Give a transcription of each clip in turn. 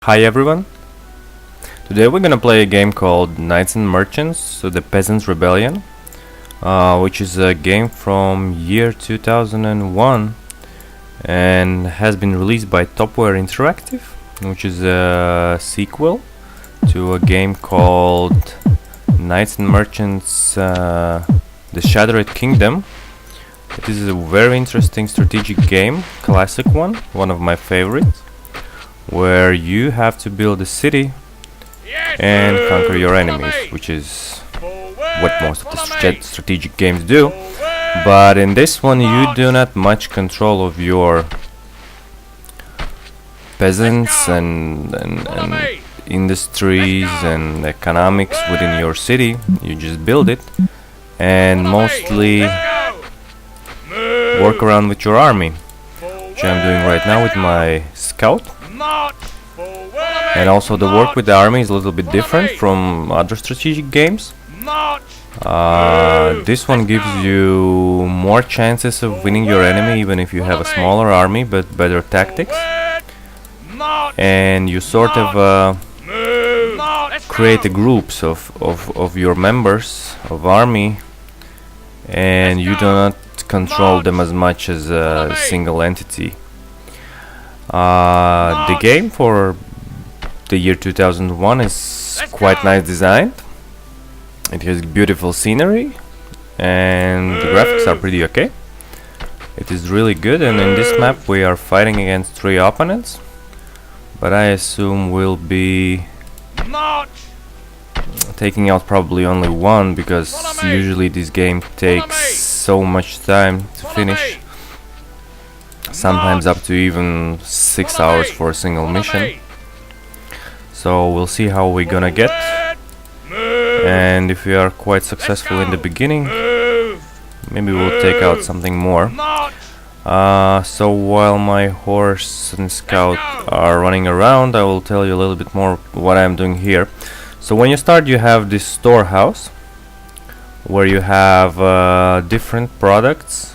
Hi everyone, today we're gonna play a game called Knights and Merchants, so the Peasants Rebellion, which is a game from year 2001 and has been released by Topware Interactive, which is a sequel to a game called Knights and Merchants The Shattered Kingdom. It is a very interesting strategic game, classic one of my favorites, where you have to build a city and conquer your enemies, which is what most of the strategic games do. But in this one you do not much control of your peasants and industries and economics within your city. You just build it and mostly work around with your army, which I'm doing right now with my scout. And also the work with the army is a little bit different from other strategic games. This one gives you more chances of winning your enemy even if you have a smaller army but better tactics. And you sort of create the groups of your members of army, and you do not control them as much as a single entity. The game for the year 2001 is quite nice designed. It has beautiful scenery and the graphics are pretty okay. It is really good, and in this map we are fighting against 3 opponents, but I assume we'll be taking out probably only one, because usually this game takes so much time to finish. Sometimes up to even 6 hours for a single mission. So we'll see how we're gonna get, and if we are quite successful in the beginning, maybe we'll take out something more. So while my horse and scout are running around, I will tell you a little bit more what I'm doing here. So when you start, you have this storehouse where you have different products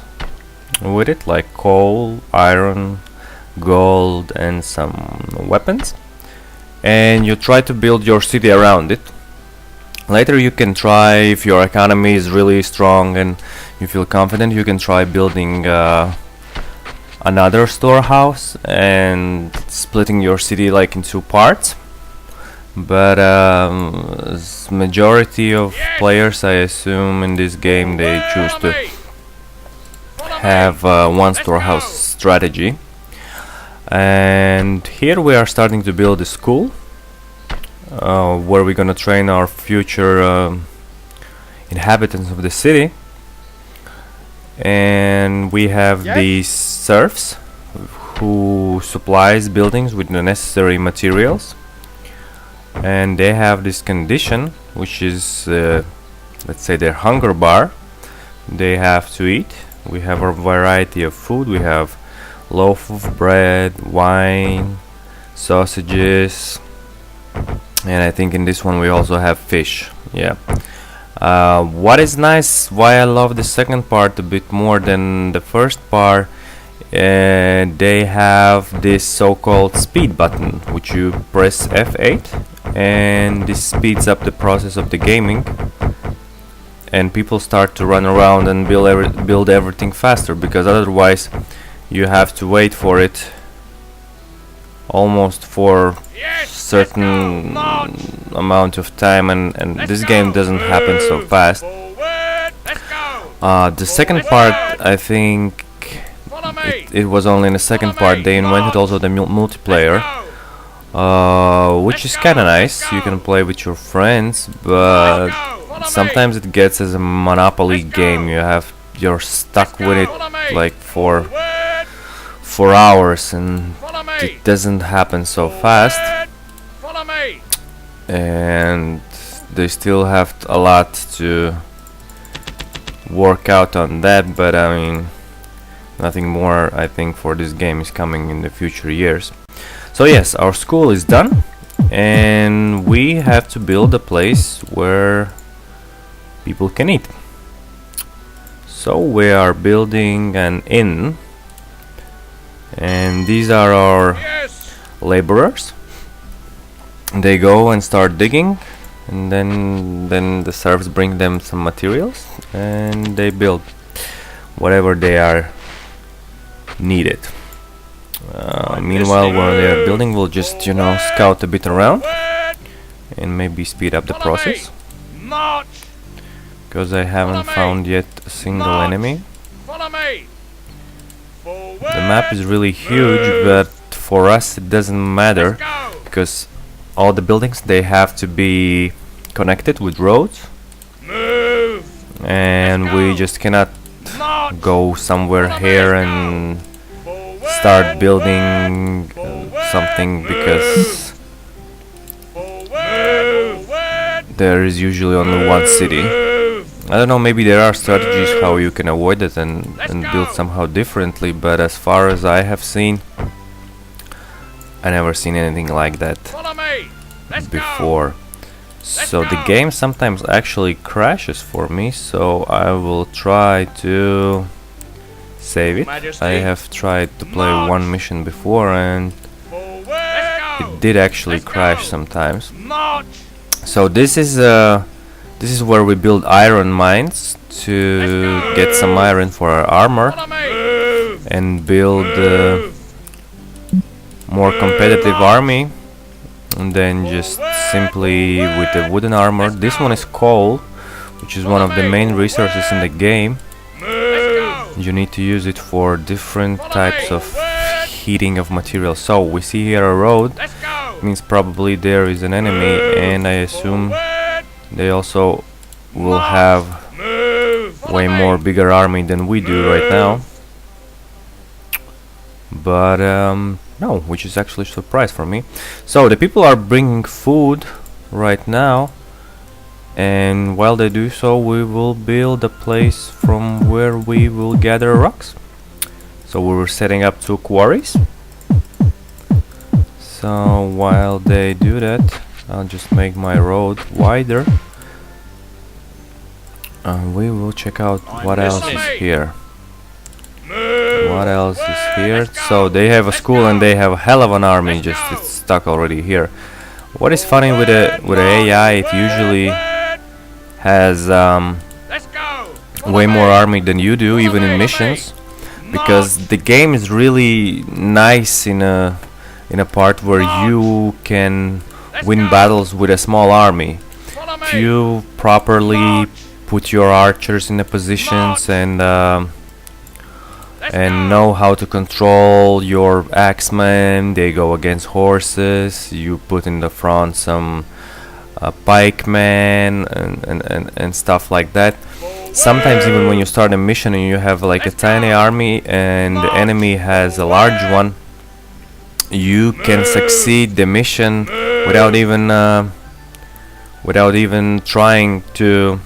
with it, like coal, iron, gold and some weapons, and you try to build your city around it. Later you can try, if your economy is really strong and you feel confident, you can try building another storehouse and splitting your city like in 2 parts. But majority of players, I assume, in this game they choose to have one storehouse strategy. And here we are starting to build a school where we're gonna train our future inhabitants of the city. And we have these serfs who supplies buildings with the necessary materials, and they have this condition, which is let's say their hunger bar. They have to eat. We have a variety of food. We have loaf of bread, wine, sausages, and I think in this one we also have fish. What is nice, why I love the second part a bit more than the first part, they have this so-called speed button, which you press F8 and this speeds up the process of the gaming, and people start to run around and build everything faster, because otherwise you have to wait for it almost for certain amount of time, and this game doesn't happen so fast. The second part, I think it was only in the second part they invented also the multiplayer, which is kinda nice. You can play with your friends, but sometimes it gets as a Monopoly game. You're stuck with it like for 4 hours, and it doesn't happen so fast, and they still have a lot to work out on that. But I mean, nothing more I think for this game is coming in the future years. So yes, our school is done, and we have to build a place where people can eat. So we are building an inn, and these are our laborers. they go and start digging, and then the serfs bring them some materials and they build whatever they are needed. Meanwhile, while they are building, we'll just, scout a bit around and maybe speed up the process, because I haven't found yet a single enemy. The map is really huge, but for us it doesn't matter, because all the buildings, they have to be connected with roads, and we just cannot go somewhere here and start building something, because there is usually only one city. I don't know, maybe there are strategies how you can avoid it and build somehow differently, but as far as I have seen, I never seen anything like that before. So the game sometimes actually crashes for me, so I will try to save it. I have tried to play one mission before and it did actually crash sometimes. So this is where we build iron mines to get some iron for our armor and build a more competitive army, and then just simply with the wooden armor. This one is coal, which is one of the main resources in the game. You need to use it for different types of heating of materials. So we see here a road, means probably there is an enemy, and I assume they also will have way more bigger army than we do right now. But no, which is actually a surprise for me. So the people are bringing food right now, and while they do so, we will build a place from where we will gather rocks. So we were setting up 2 quarries. So while they do that, I'll just make my road wider. We will check out what else is here. What else is here? So they have a school and they have a hell of an army, just it's stuck already here. What is funny with the AI, it usually has way more army than you do, even in missions, because the game is really nice in a part where you can win battles with a small army. If you properly put your archers in the positions and know how to control your axemen, they go against horses, you put in the front some pikemen and stuff like that. Sometimes even when you start a mission and you have like a tiny army and the enemy has a large one, you can succeed the mission without even trying to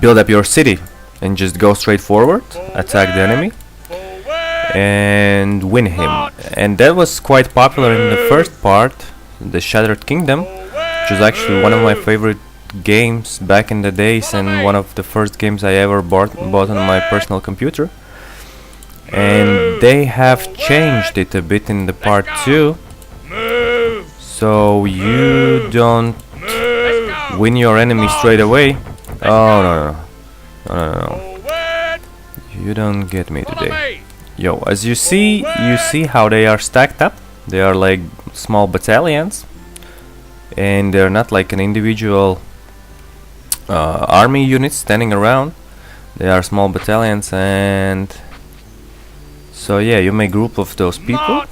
build up your city, and just go straight forward, attack the enemy and win him. And that was quite popular in the first part, the Shattered Kingdom, which was actually one of my favorite games back in the days, and one of the first games I ever bought on my personal computer. And they have changed it a bit in the part 2, so you don't win your enemy straight away. Oh no, you don't get me today. Yo, as you see how they are stacked up. They are like small battalions, and they're not like an individual army unit standing around. They are small battalions, and so yeah, you make group of those people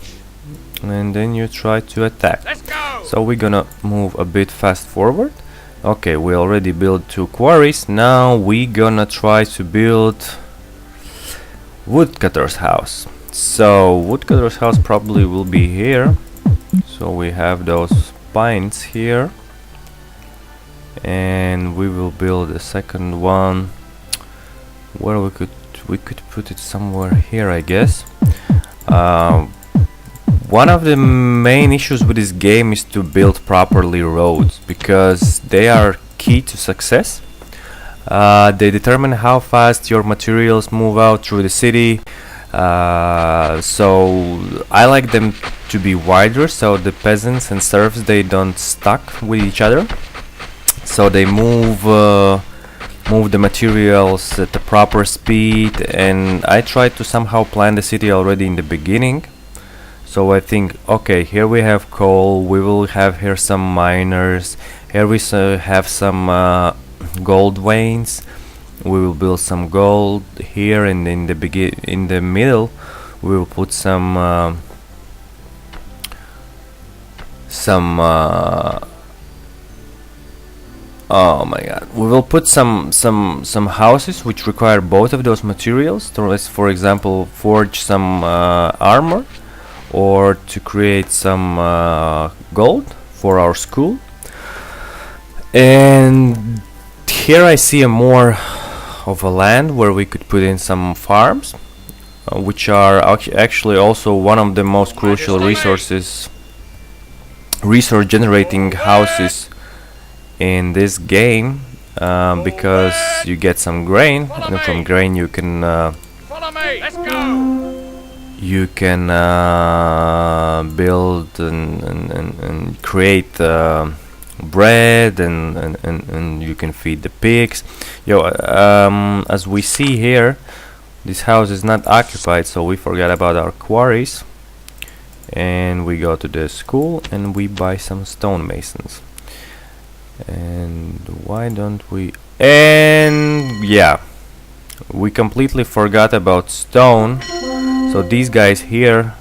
and then you try to attack. So we're gonna move a bit fast forward. Okay, we already built 2 quarries. Now we gonna try to build woodcutter's house. So woodcutter's house probably will be here. So we have those pines here, and we will build a second one where we could put it somewhere here, I guess. One of the main issues with this game is to build properly roads, because they are key to success. They determine how fast your materials move out through the city. So I like them to be wider, so the peasants and serfs, they don't stuck with each other, so they move the materials at the proper speed. And I tried to somehow plan the city already in the beginning. So I think, okay, here we have coal, we will have here some miners, here we have some gold veins, we will build some gold here, and in the middle we will put some oh my god, we will put some houses which require both of those materials to, let's for example, forge some armor, or to create some gold for our school. And here I see a more of a land where we could put in some farms, which are actually also one of the most crucial resource generating houses in this game, because you get some grain, and from grain you can build and create bread, and you can feed the pigs. As we see here, this house is not occupied, so we forgot about our quarries, and we go to the school and we buy some stonemasons. And why don't we? And yeah, we completely forgot about stone. So these guys here,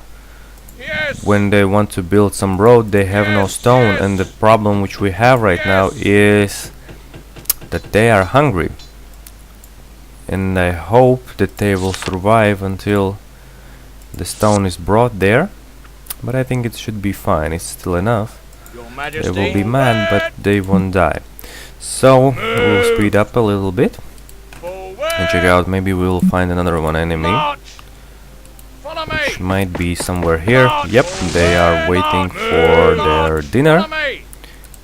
when they want to build some road, they have no stone, and the problem which we have right now is that they are hungry, and I hope that they will survive until the stone is brought there, but I think it should be fine. It's still enough. They will be mad, but they won't die. So we'll speed up a little bit and check out. Maybe we'll find another enemy, which might be somewhere here. Yep, they are waiting for their dinner.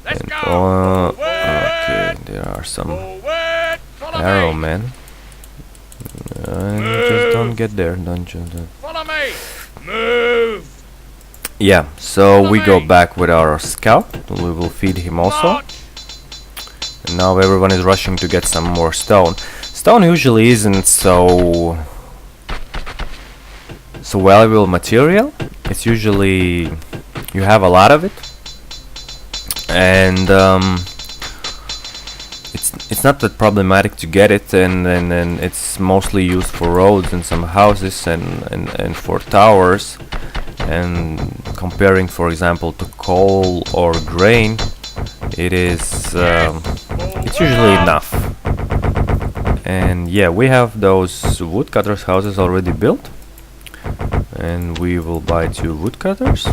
And okay, there are some arrow men. Just don't get there. Don't just. Move. Yeah, so we go back with our scout. We will feed him also. And now everyone is rushing to get some more stone. Stone usually isn't so valuable material. It's usually you have a lot of it, and it's not that problematic to get it, and it's mostly used for roads and some houses and for towers. And comparing, for example, to coal or grain, it's usually enough. And yeah, we have those woodcutters' houses already built, and we will buy 2 woodcutters,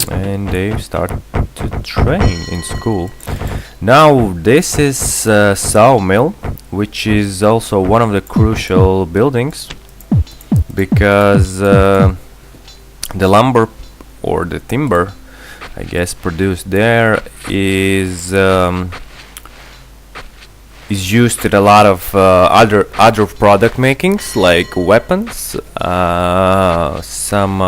and they start to train in school. Now this is a sawmill, which is also one of the crucial buildings, because the lumber or the timber, I guess, produced there is used in a lot of other product makings, like weapons, some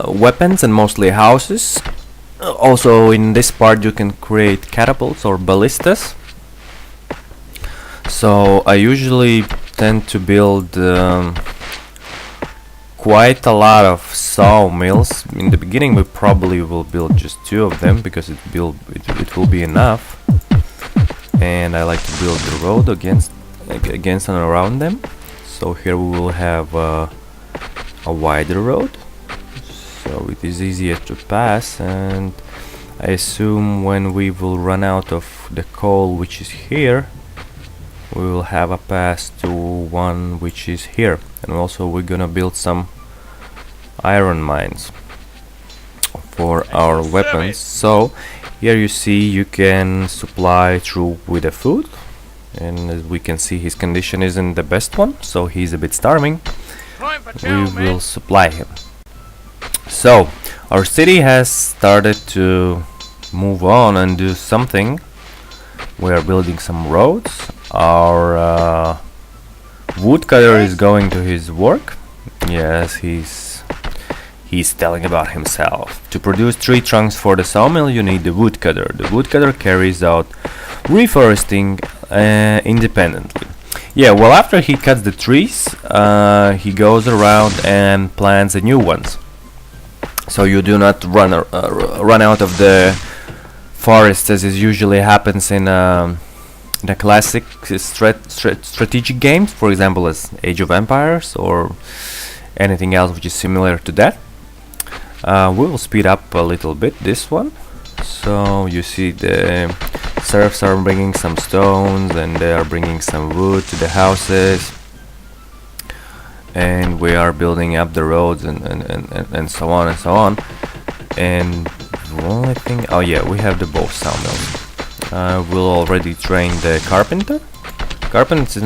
weapons, and mostly houses. Also in this part you can create catapults or ballistas. So I usually tend to build quite a lot of sawmills. In the beginning we probably will build just 2 of them, because it will be enough, and I like to build the road against and around them. So here we will have a wider road, so it is easier to pass, and I assume when we will run out of the coal which is here, we will have a pass to one which is here. And also we're gonna build some iron mines for our weapons. So here you see you can supply troop with the food, and as we can see his condition isn't the best one, so he's a bit starving. We will supply him. So our city has started to move on and do something. We are building some roads. Our Woodcutter is going to his work. Yes, he's telling about himself. To produce tree trunks for the sawmill, you need the woodcutter. The woodcutter carries out reforesting independently. Yeah, well, after he cuts the trees, he goes around and plants the new ones. So you do not run out of the forest as it usually happens in the classic strategic games, for example, as Age of Empires or anything else which is similar to that. We will speed up a little bit this one. So you see the serfs are bringing some stones and they are bringing some wood to the houses, and we are building up the roads and so on and so on. And the only thing, oh yeah, we have the both sawmills. We'll already train the carpenter. Carpenters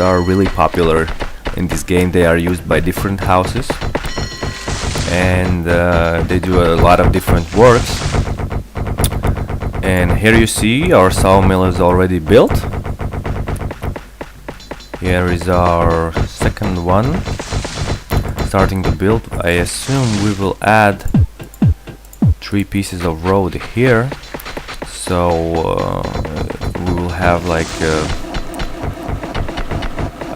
are really popular in this game. They are used by different houses, and they do a lot of different works. And here you see our sawmill is already built. Here is our second one starting to build. I assume we will add 3 pieces of road here, so we will have like a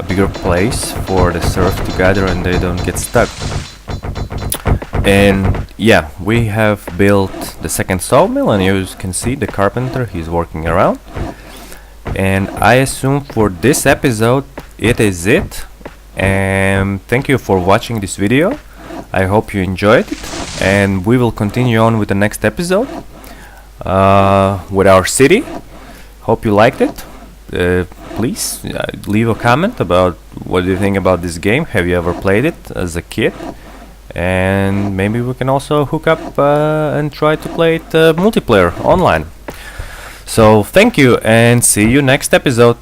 bigger place for the serfs to gather and they don't get stuck. And yeah, we have built the second sawmill, and you can see the carpenter, he's working around. And I assume for this episode it is it. And thank you for watching this video. I hope you enjoyed it, and we will continue on with the next episode with our city. Hope you liked it. Please leave a comment about what you think about this game. Have you ever played it as a kid? And maybe we can also hook up and try to play it multiplayer online. So thank you, and see you next episode.